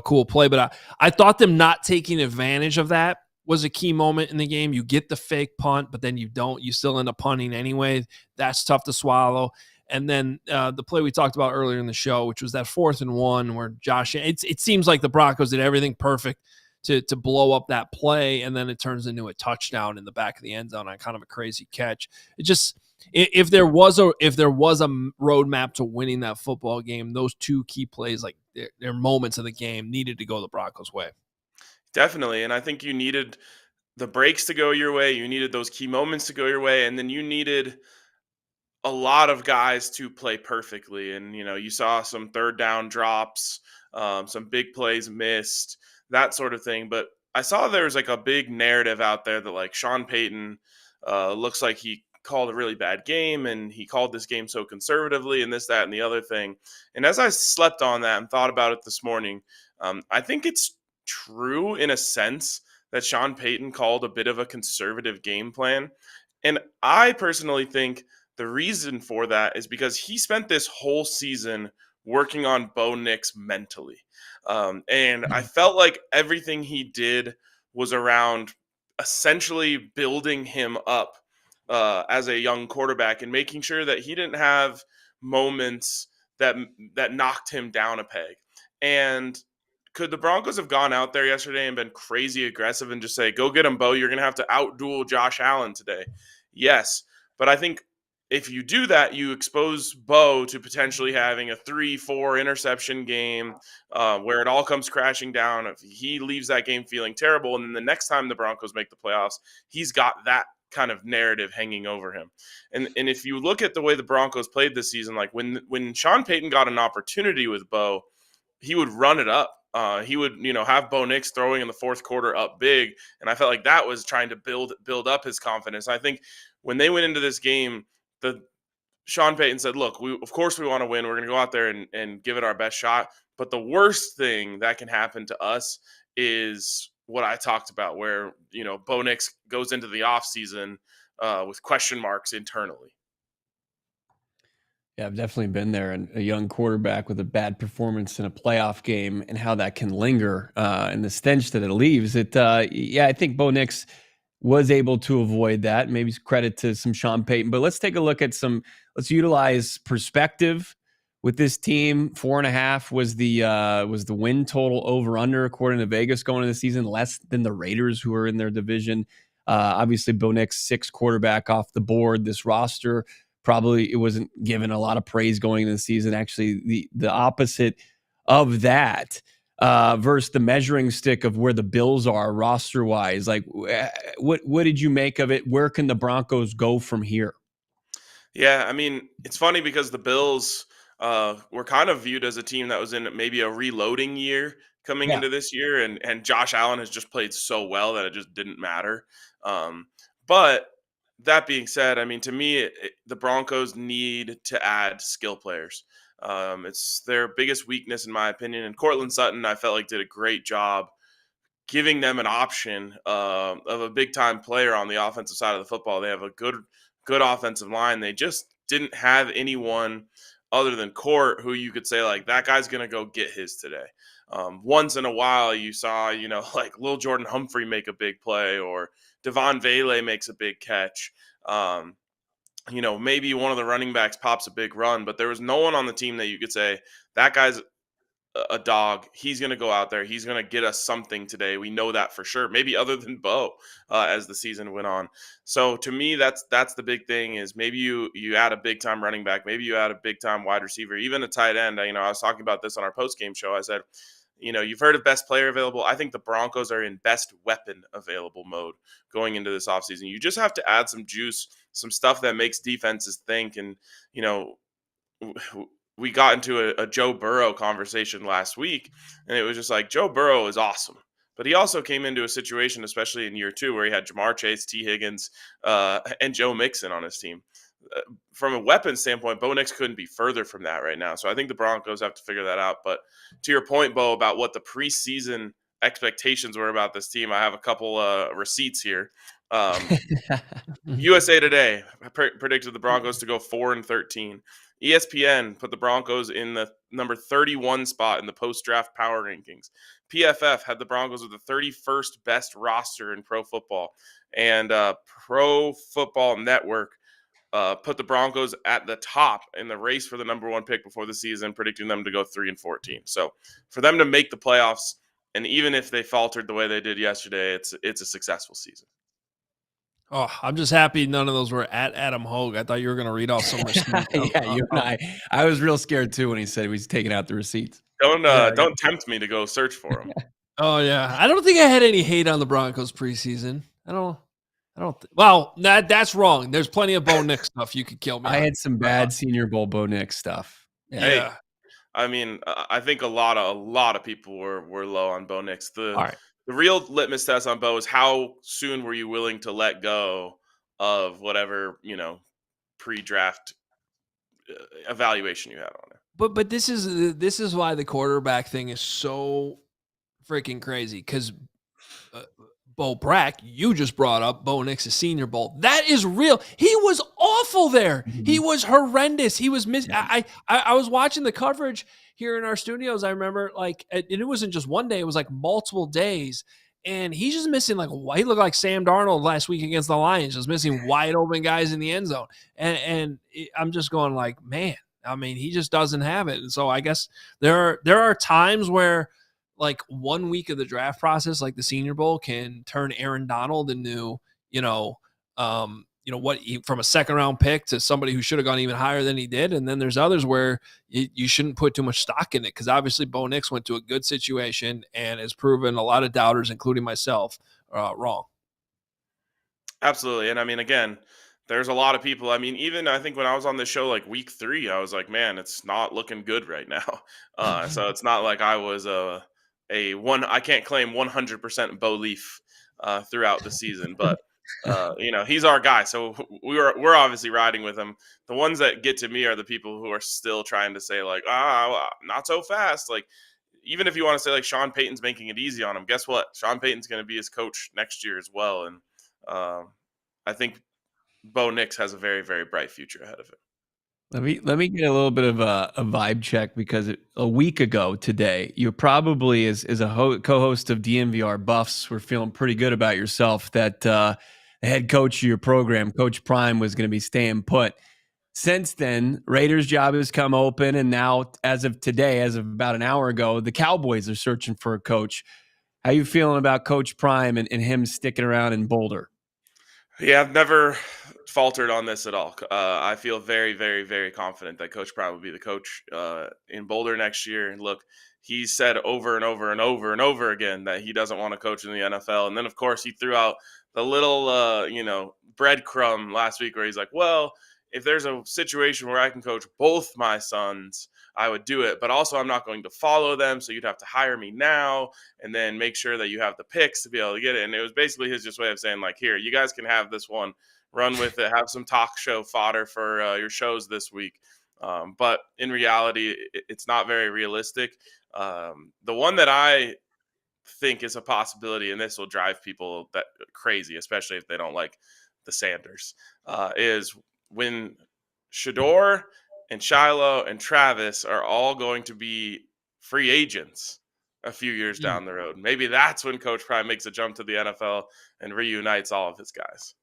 cool play. But I thought them not taking advantage of that was a key moment in the game. You get the fake punt, but then you don't. You still end up punting anyway. That's tough to swallow. And then the play we talked about earlier in the show, which was that 4th and 1 where Josh, it seems like the Broncos did everything perfect to blow up that play, and then it turns into a touchdown in the back of the end zone on kind of a crazy catch. It just, if there was a roadmap to winning that football game, those two key plays, like their moments of the game, needed to go the Broncos' way. Definitely, and I think you needed the breaks to go your way. You needed those key moments to go your way, and then you needed a lot of guys to play perfectly. And you saw some third down drops, some big plays missed, that sort of thing. But I saw there was like a big narrative out there that like Sean Payton looks like he called a really bad game and he called this game so conservatively and this, that, and the other thing. And as I slept on that and thought about it this morning, I think it's true in a sense that Sean Payton called a bit of a conservative game plan. And I personally think the reason for that is because he spent this whole season working on Bo Nix mentally. And I felt like everything he did was around essentially building him up as a young quarterback and making sure that he didn't have moments that knocked him down a peg. And could the Broncos have gone out there yesterday and been crazy aggressive and just say, go get him, Bo, you're going to have to outduel Josh Allen today? Yes. But I think if you do that, you expose Bo to potentially having a 3-4 interception game where it all comes crashing down. If he leaves that game feeling terrible, and then the next time the Broncos make the playoffs, he's got that kind of narrative hanging over him. And if you look at the way the Broncos played this season, like when Sean Payton got an opportunity with Bo, he would run it up. He would, have Bo Nix throwing in the fourth quarter up big, and I felt like that was trying to build up his confidence. I think when they went into this game, Sean Payton said, "Look, of course we want to win. We're going to go out there and give it our best shot. But the worst thing that can happen to us is what I talked about, where Bo Nix goes into the offseason with question marks internally." Yeah, I've definitely been there, and a young quarterback with a bad performance in a playoff game and how that can linger and the stench that it leaves. I think Bo Nix was able to avoid that. Maybe credit to some Sean Payton. But let's take a look at let's utilize perspective with this team. 4.5 was the win total over under according to Vegas going into the season, less than the Raiders, who are in their division. Obviously, Bo Nix, 6th quarterback off the board. This roster, probably it wasn't given a lot of praise going into the season. Actually, the opposite of that versus the measuring stick of where the Bills are roster-wise. Like, what did you make of it? Where can the Broncos go from here? Yeah, I mean, it's funny because the Bills were kind of viewed as a team that was in maybe a reloading year coming into this year, and Josh Allen has just played so well that it just didn't matter. But that being said, I mean, to me, the Broncos need to add skill players. It's their biggest weakness, in my opinion. And Cortland Sutton, I felt like, did a great job giving them an option of a big time player on the offensive side of the football. They have a good offensive line. They just didn't have anyone other than Court who you could say, like, that guy's going to go get his today. Once in a while, you saw, like Lil Jordan Humphrey make a big play, or Devon Vele makes a big catch. maybe one of the running backs pops a big run, but there was no one on the team that you could say that guy's a dog. He's going to go out there. He's going to get us something today. We know that for sure. Maybe other than Bo, as the season went on. So to me, that's the big thing is maybe you add a big time running back. Maybe you add a big time wide receiver, even a tight end. I was talking about this on our post game show. I said, you've heard of best player available. I think the Broncos are in best weapon available mode going into this offseason. You just have to add some juice, some stuff that makes defenses think. And, we got into a Joe Burrow conversation last week, and it was just like Joe Burrow is awesome. But he also came into a situation, especially in year 2, where he had Jamar Chase, T. Higgins, and Joe Mixon on his team. From a weapon standpoint, Bo Nix couldn't be further from that right now. So I think the Broncos have to figure that out. But to your point, Bo, about what the preseason expectations were about this team, I have a couple receipts here. USA Today predicted the Broncos to go 4-13. ESPN put the Broncos in the number 31 spot in the post-draft power rankings. PFF had the Broncos with the 31st best roster in pro football. And Pro Football Network put the Broncos at the top in the race for the number 1 pick before the season, predicting them to go 3-14. So for them to make the playoffs, and even if they faltered the way they did yesterday, it's a successful season. Oh, I'm just happy none of those were at Adam Hogue. I thought you were going to read off some receipts. Yeah, you and I was real scared too when he said he was taking out the receipts. Don't tempt me to go search for them. Oh yeah, I don't think I had any hate on the Broncos preseason. I don't. Well, that's wrong. There's plenty of Bo Nix stuff you could kill me. I had some bad Senior Bowl Bo Nix stuff. Yeah. Hey, I mean, I think a lot of people were low on Bo Nix. The real litmus test on Bo is how soon were you willing to let go of whatever, pre-draft evaluation you had on it. But this is why the quarterback thing is so freaking crazy, because Bo Brack, you just brought up Bo Nix's Senior Bowl. That is real. He was awful there. Mm-hmm. He was horrendous. He was missing. Yeah. I was watching the coverage here in our studios. I remember, it wasn't just one day; it was like multiple days, and he's just missing he looked like Sam Darnold last week against the Lions, just missing wide open guys in the end zone. And I'm just going man. I mean, he just doesn't have it. And so I guess there are times where, 1 week of the draft process, like the Senior Bowl, can turn Aaron Donald into, from a second round pick to somebody who should have gone even higher than he did. And then there's others where you shouldn't put too much stock in it, because obviously Bo Nix went to a good situation and has proven a lot of doubters, including myself, wrong. Absolutely. And I mean, again, there's a lot of people. I mean, even I think when I was on this show, week 3, I was like, man, it's not looking good right now. So it's not like I was I can't claim 100% Bo Leaf throughout the season, but he's our guy. So we're obviously riding with him. The ones that get to me are the people who are still trying to say not so fast. Even if you want to say Sean Payton's making it easy on him, guess what? Sean Payton's going to be his coach next year as well. And I think Bo Nix has a very, very bright future ahead of him. Let me get a little bit of a vibe check, because a week ago today, you probably, as a co-host of DNVR Buffs, were feeling pretty good about yourself that the head coach of your program, Coach Prime, was going to be staying put. Since then, Raiders' job has come open, and now, as of today, as of about an hour ago, the Cowboys are searching for a coach. How you feeling about Coach Prime and him sticking around in Boulder? Yeah, I've never faltered on this at all. I feel very, very, very confident that Coach Prime will be the coach in Boulder next year. And look, he said over and over and over and over again that he doesn't want to coach in the NFL. And then, of course, he threw out the little, breadcrumb last week where he's like, well, if there's a situation where I can coach both my sons, I would do it. But also, I'm not going to follow them, so you'd have to hire me now and then make sure that you have the picks to be able to get it. And it was basically his just way of saying, here, you guys can have this one. Run with it, have some talk show fodder for your shows this week. But in reality, it's not very realistic. The one that I think is a possibility, and this will drive people that crazy, especially if they don't like the Sanders, is when Shador and Shiloh and Travis are all going to be free agents a few years down the road. Maybe that's when Coach Prime makes a jump to the NFL and reunites all of his guys.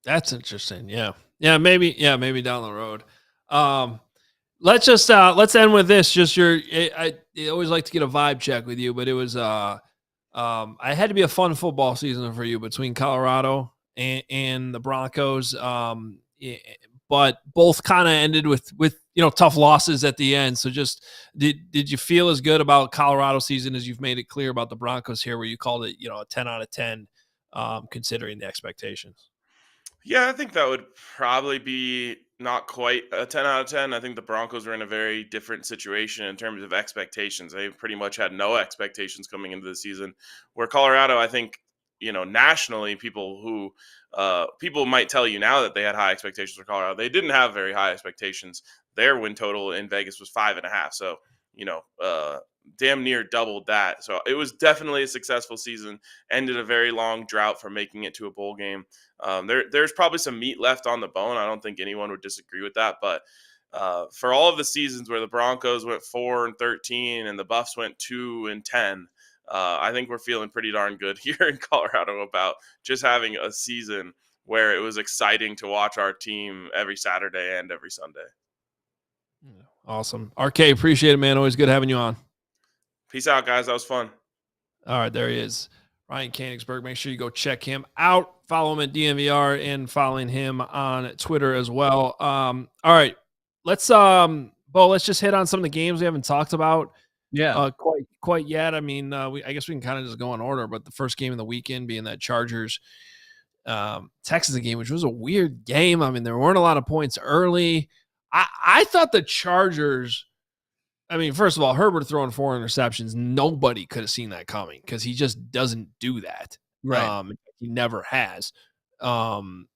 That's interesting. Yeah. maybe down the road. Let's end with this. Just I always like to get a vibe check with you, but it was I had to be a fun football season for you between Colorado and the Broncos. But both kind of ended with tough losses at the end. So just did you feel as good about Colorado season as you've made it clear about the Broncos here, where you called it a 10 out of 10, considering the expectations? Yeah, I think that would probably be not quite a 10 out of 10. I think the Broncos were in a very different situation in terms of expectations. They pretty much had no expectations coming into the season. Where Colorado, I think, nationally, people might tell you now that they had high expectations for Colorado. They didn't have very high expectations. Their win total in Vegas was 5.5. So, damn near doubled that. So it was definitely a successful season. Ended a very long drought for making it to a bowl game. There's probably some meat left on the bone. I don't think anyone would disagree with that. But for all of the seasons where the Broncos went 4-13 and the Bucs went 2-10, I think we're feeling pretty darn good here in Colorado about just having a season where it was exciting to watch our team every Saturday and every Sunday. Awesome. RK, appreciate it, man. Always good having you on. Peace out, guys. That was fun. All right, there he is, Ryan Koenigsberg. Make sure you go check him out. Follow him at DNVR and following him on Twitter as well. All right, let's Bo, let's just hit on some of the games we haven't talked about. Yeah, quite yet. I mean, I guess we can kind of just go in order. But the first game of the weekend being that Chargers Texans game, which was a weird game. I mean, there weren't a lot of points early. I thought the Chargers. I mean, first of all, Herbert throwing 4 interceptions, nobody could have seen that coming because he just doesn't do that. right. He never has. And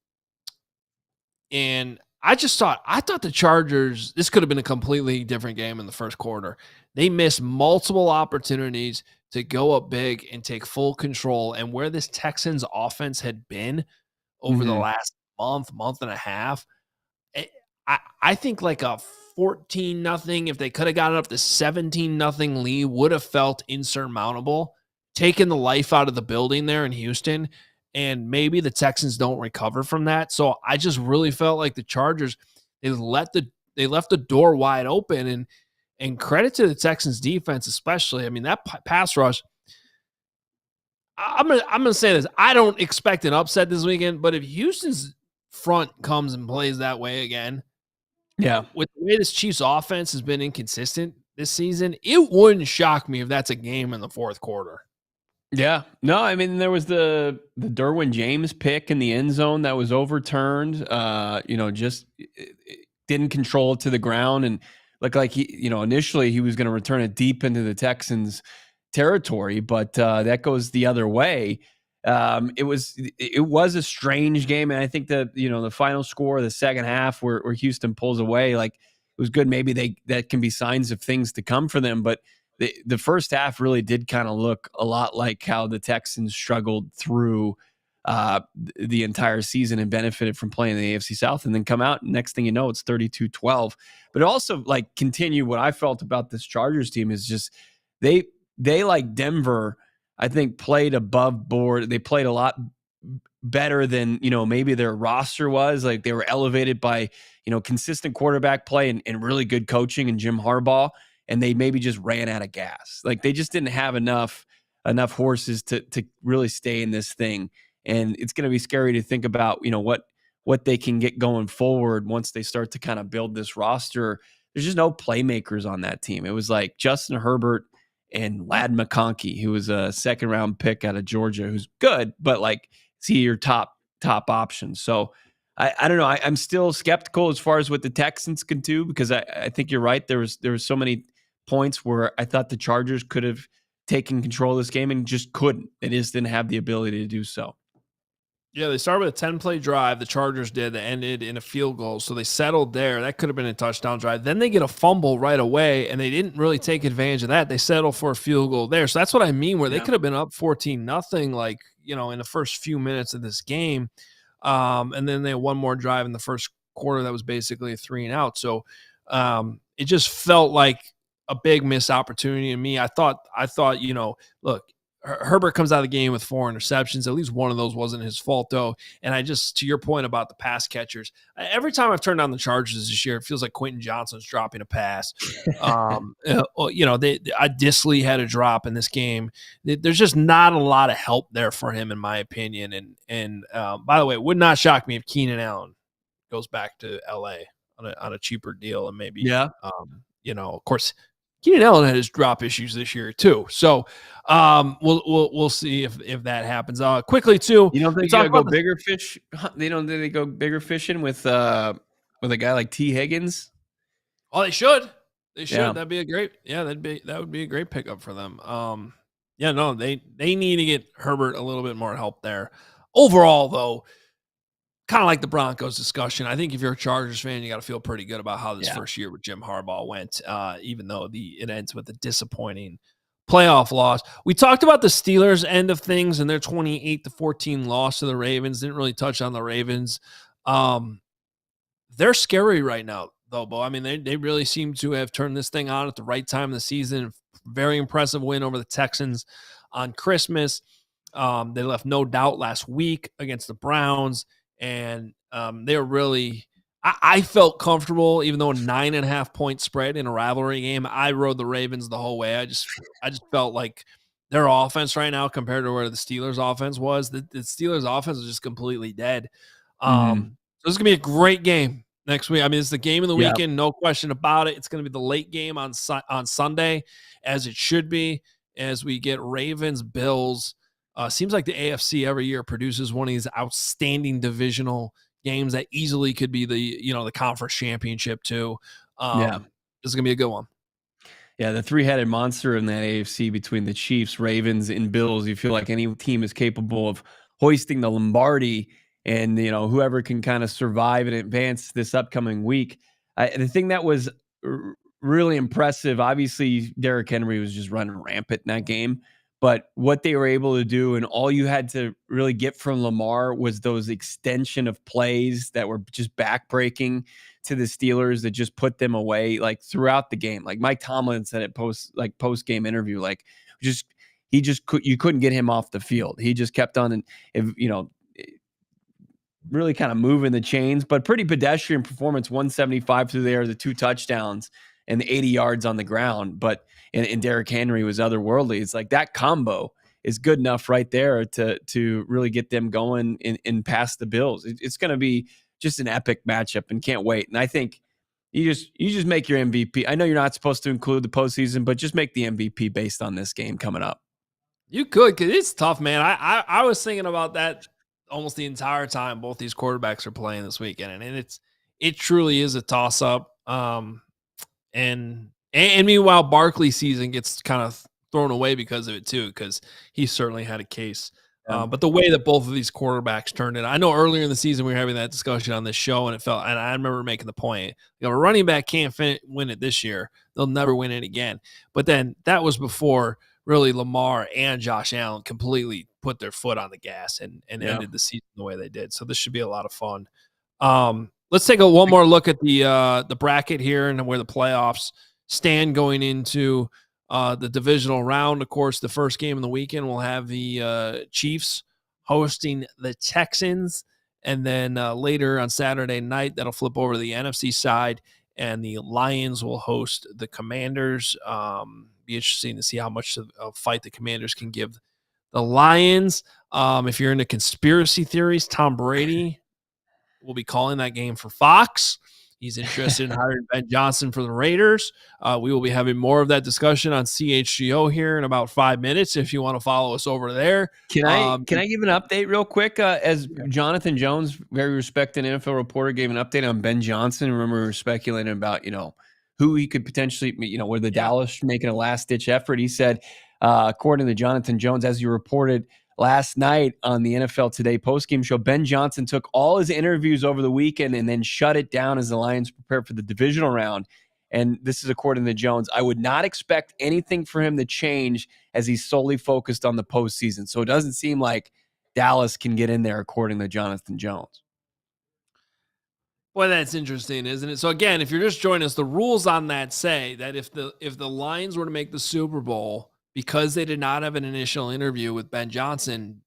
I thought the Chargers, this could have been a completely different game in the first quarter. They missed multiple opportunities to go up big and take full control. And where this Texans offense had been over the last month and a half, I think like a 14-0, if they could have gotten up to 17-0 lead, would have felt insurmountable, taking the life out of the building there in Houston. And maybe the Texans don't recover from that. So I just really felt like the Chargers, they left the door wide open, and credit to the Texans defense, especially. I mean, that pass rush, I'm gonna say this. I don't expect an upset this weekend, but if Houston's front comes and plays that way again, Yeah. with the way this Chiefs offense has been inconsistent this season, it wouldn't shock me if that's a game in the fourth quarter. Yeah. No, I mean, there was the Derwin James pick in the end zone that was overturned. Just didn't control it to the ground and looked like he, initially he was going to return it deep into the Texans territory, but that goes the other way. It was a strange game, and I think that the final score of the second half where Houston pulls away, like, it was good. Maybe that can be signs of things to come for them, but the first half really did kind of look a lot like how the Texans struggled through the entire season and benefited from playing the AFC South, and then come out, next thing you know, it's 32-12. But also, like, continue what I felt about this Chargers team is just they like Denver, I think, played above board. They played a lot better than, maybe their roster was. Like, they were elevated by, consistent quarterback play and really good coaching and Jim Harbaugh. And they maybe just ran out of gas. Like, they just didn't have enough horses to really stay in this thing. And it's going to be scary to think about, what they can get going forward once they start to kind of build this roster. There's just no playmakers on that team. It was like Justin Herbert and Lad McConkey, who was a second round pick out of Georgia, who's good, but like, is he your top option? So I don't know. I'm still skeptical as far as what the Texans can do, because I think you're right. There was so many points where I thought the Chargers could have taken control of this game and just couldn't. They just didn't have the ability to do so. Yeah, they started with a 10-play drive. The Chargers did that ended in a field goal. So they settled there. That could have been a touchdown drive. Then they get a fumble right away, and they didn't really take advantage of that. They settled for a field goal there. So that's what I mean, where they could have been up 14-0, like, in the first few minutes of this game. And then they had one more drive in the first quarter that was basically a 3-and-out. So it just felt like a big missed opportunity to me. I thought, look, Herbert comes out of the game with 4 interceptions. At least one of those wasn't his fault, though. And to your point about the pass catchers, every time I've turned on the Chargers this year, it feels like Quentin Johnston's dropping a pass. Disley had a drop in this game. There's just not a lot of help there for him, in my opinion. And by the way, it would not shock me if Keenan Allen goes back to LA on a cheaper deal, and maybe, of course, Keenan Allen had his drop issues this year too. So we'll see if that happens. Quickly too. You don't think you go bigger fish? They don't think they go bigger fishing with a guy like T. Higgins? Oh, they should. They should. Yeah. That'd be a great. Yeah, that would be a great pickup for them. They need to get Herbert a little bit more help there. Overall, though, kind of like the Broncos discussion, I think if you're a Chargers fan, you got to feel pretty good about how this first year with Jim Harbaugh went, even though it ends with a disappointing playoff loss. We talked about the Steelers' end of things and their 28-14 loss to the Ravens. Didn't really touch on the Ravens. They're scary right now, though, Bo. I mean, they really seem to have turned this thing on at the right time of the season. Very impressive win over the Texans on Christmas. They left no doubt last week against the Browns. And they were really I felt comfortable, even though a 9.5 point spread in a rivalry game. I rode the Ravens the whole way. I just felt like their offense right now compared to where the Steelers offense was, the Steelers offense is just completely dead. So this is gonna be a great game next week. I mean, it's the game of the weekend, no question about it. It's gonna be the late game on Sunday, as it should be, as we get Ravens Bills. Seems like the AFC every year produces one of these outstanding divisional games that easily could be the conference championship too. This is gonna be a good one. Yeah, the three-headed monster in that AFC between the Chiefs, Ravens, and Bills. You feel like any team is capable of hoisting the Lombardi, and whoever can kind of survive and advance this upcoming week. The thing that was really impressive, obviously, Derrick Henry was just running rampant in that game. But what they were able to do, and all you had to really get from Lamar, was those extension of plays that were just backbreaking to the Steelers that just put them away, like throughout the game. Like Mike Tomlin said at post game interview, like you couldn't get him off the field. He just kept on and really kind of moving the chains, but pretty pedestrian performance. 175 through there, the 2 touchdowns and the 80 yards on the ground. But and Derrick Henry was otherworldly. It's like that combo is good enough right there to really get them going and past the Bills. It's going to be just an epic matchup, and can't wait. And I think you just make your MVP. I know you're not supposed to include the postseason, but just make the MVP based on this game coming up. You could, because it's tough, man. I was thinking about that almost the entire time both these quarterbacks are playing this weekend, and it truly is a toss up. And meanwhile, Barkley's season gets kind of thrown away because of it too, because he certainly had a case. But the way that both of these quarterbacks turned it, I know earlier in the season we were having that discussion on this show, and I remember making the point, a running back can't win it this year; they'll never win it again. But then that was before really Lamar and Josh Allen completely put their foot on the gas and ended the season the way they did. So this should be a lot of fun. Let's take one more look at the bracket here and where the playoffs stand going into the divisional round. Of course, the first game of the weekend will have the Chiefs hosting the Texans, and then later on Saturday night, that'll flip over to the NFC side, and the Lions will host the Commanders. Be interesting to see how much of a fight the Commanders can give the Lions. If you're into conspiracy theories, Tom Brady will be calling that game for Fox. He's interested in hiring Ben Johnson for the Raiders. We will be having more of that discussion on CHGO here in about 5 minutes. If you want to follow us over there, can I give an update real quick? As Jonathan Jones, very respected NFL reporter, gave an update on Ben Johnson. Remember, we were speculating about who he could potentially, where the Dallas making a last ditch effort. He said, according to Jonathan Jones, as you reported last night on the NFL Today postgame show, Ben Johnson took all his interviews over the weekend and then shut it down as the Lions prepare for the divisional round. And this is according to Jones. I would not expect anything for him to change as he's solely focused on the postseason. So it doesn't seem like Dallas can get in there, according to Jonathan Jones. Well, that's interesting, isn't it? So again, if you're just joining us, the rules on that say that if the Lions were to make the Super Bowl because they did not have an initial interview with Ben Johnson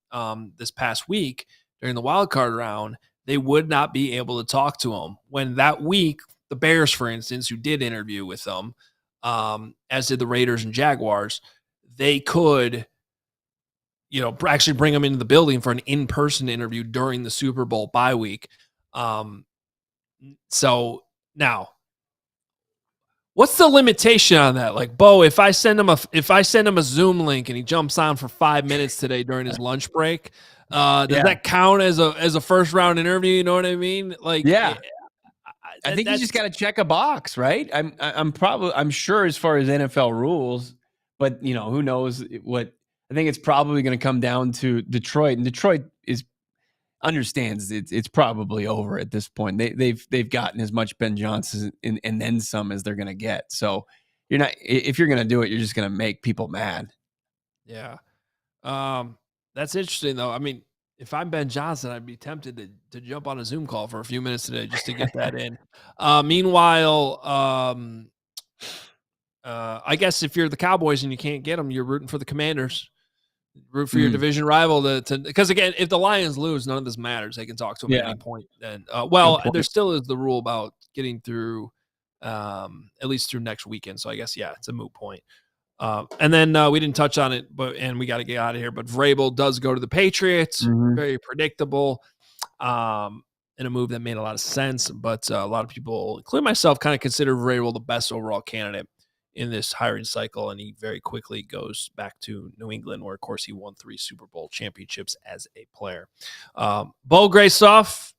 this past week during the wild card round, they would not be able to talk to him. When that week, the Bears, for instance, who did interview with them, as did the Raiders and Jaguars, they could, actually bring them into the building for an in-person interview during the Super Bowl bye week. So now, what's the limitation on that? Like, Bo, if I send him a Zoom link and he jumps on for 5 minutes today during his lunch break, does that count as a first round interview? You know what I mean? Like, yeah. I think you just got to check a box, right? I'm sure as far as NFL rules, but who knows what. I think it's probably going to come down to Detroit, and Detroit understands it's probably over at this point. They've gotten as much Ben Johnson and then some as they're going to get. So if you're going to do it, you're just going to make people mad. Yeah. That's interesting though. I mean, if I'm Ben Johnson, I'd be tempted to jump on a Zoom call for a few minutes today just to get that in. Meanwhile, I guess if you're the Cowboys and you can't get them, you're rooting for the Commanders. Root for your division rival because again, if the Lions lose, none of this matters. They can talk to them at any point. Then, there still is the rule about getting through, at least through next weekend. So I guess it's a moot point. And then we didn't touch on it, and we got to get out of here. But Vrabel does go to the Patriots. Very predictable, in a move that made a lot of sense. But a lot of people, including myself, kind of consider Vrabel the best overall candidate in this hiring cycle, and he very quickly goes back to New England, where, of course, he won 3 Super Bowl championships as a player. Bo, great stuff.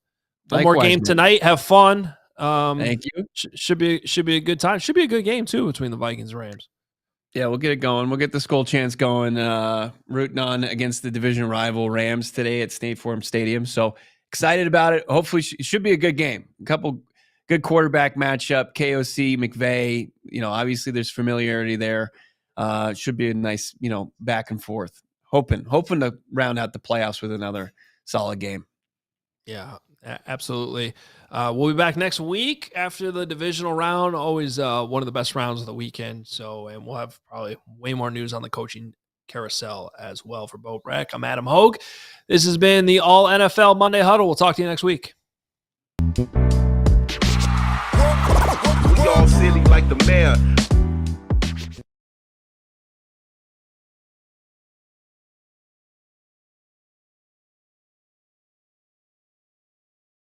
One more game tonight. Have fun. Thank you. Should be a good time. Should be a good game, too, between the Vikings and Rams. Yeah, we'll get it going. We'll get the Skull Chance going, rooting on against the division rival Rams today at State Farm Stadium. So excited about it. Hopefully it should be a good game. A couple good quarterback matchup, KOC, McVay. Obviously there's familiarity there. Should be a nice, back and forth. Hoping to round out the playoffs with another solid game. Yeah, absolutely. We'll be back next week after the divisional round. Always one of the best rounds of the weekend. And we'll have probably way more news on the coaching carousel as well. For Bo Breck, I'm Adam Hogue. This has been the All NFL Monday Huddle. We'll talk to you next week. We all silly like the mayor.